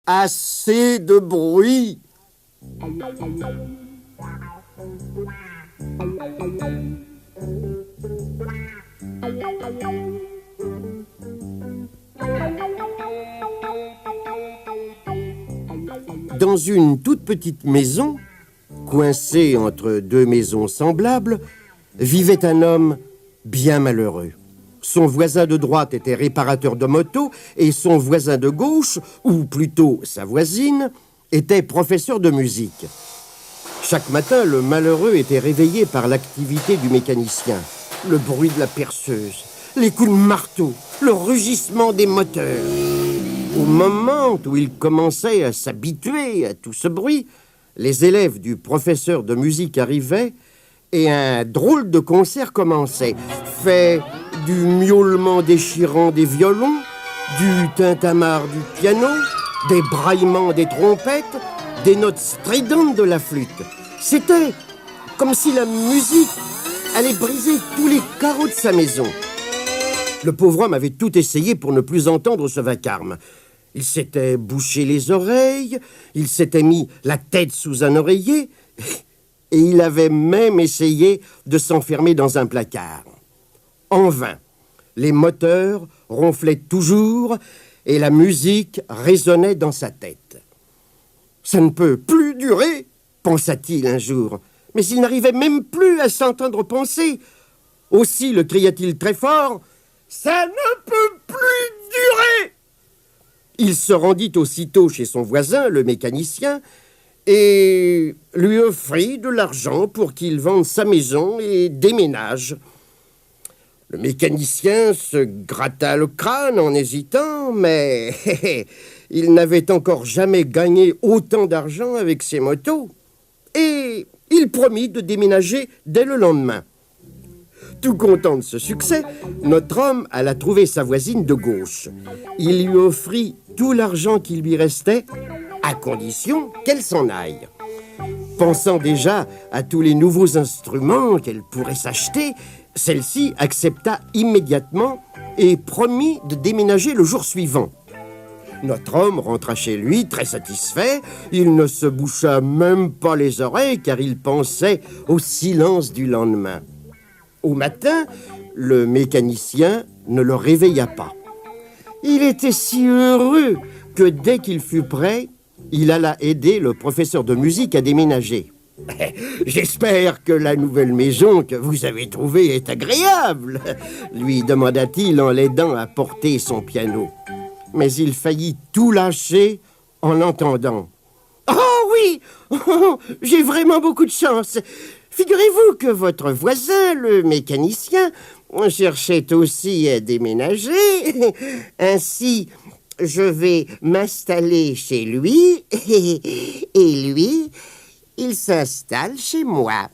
Assez de bruit. Dans une toute petite maison, coincée entre deux maisons semblables, vivait un homme bien malheureux. Son voisin de droite était réparateur de moto et son voisin de gauche, ou plutôt sa voisine, était professeur de musique. Chaque matin, le malheureux était réveillé par l'activité du mécanicien. Le bruit de la perceuse, les coups de marteau, le rugissement des moteurs. Au moment où il commençait à s'habituer à tout ce bruit, les élèves du professeur de musique arrivaient et un drôle de concert commençait, fait du miaulement déchirant des violons, du tintamarre du piano, des braillements des trompettes, des notes stridentes de la flûte. C'était comme si la musique allait briser tous les carreaux de sa maison. Le pauvre homme avait tout essayé pour ne plus entendre ce vacarme. Il s'était bouché les oreilles, il s'était mis la tête sous un oreiller, et il avait même essayé de s'enfermer dans un placard. En vain. Les moteurs ronflaient toujours et la musique résonnait dans sa tête. « Ça ne peut plus durer !» pensa-t-il un jour. Mais il n'arrivait même plus à s'entendre penser. Aussi le cria-t-il très fort. « Ça ne peut plus durer !» Il se rendit aussitôt chez son voisin, le mécanicien, et lui offrit de l'argent pour qu'il vende sa maison et déménage. Le mécanicien se gratta le crâne en hésitant, mais il n'avait encore jamais gagné autant d'argent avec ses motos. Et il promit de déménager dès le lendemain. Tout content de ce succès, notre homme alla trouver sa voisine de gauche. Il lui offrit tout l'argent qui lui restait, à condition qu'elle s'en aille. Pensant déjà à tous les nouveaux instruments qu'elle pourrait s'acheter, celle-ci accepta immédiatement et promit de déménager le jour suivant. Notre homme rentra chez lui très satisfait. Il ne se boucha même pas les oreilles car il pensait au silence du lendemain. Au matin, le mécanicien ne le réveilla pas. Il était si heureux que dès qu'il fut prêt, il alla aider le professeur de musique à déménager. « J'espère que la nouvelle maison que vous avez trouvée est agréable » lui demanda-t-il en l'aidant à porter son piano. Mais il faillit tout lâcher en l'entendant. « Oh oui, j'ai vraiment beaucoup de chance. Figurez-vous que votre voisin, le mécanicien, cherchait aussi à déménager. Ainsi, je vais m'installer chez lui et lui, il s'installe chez moi. »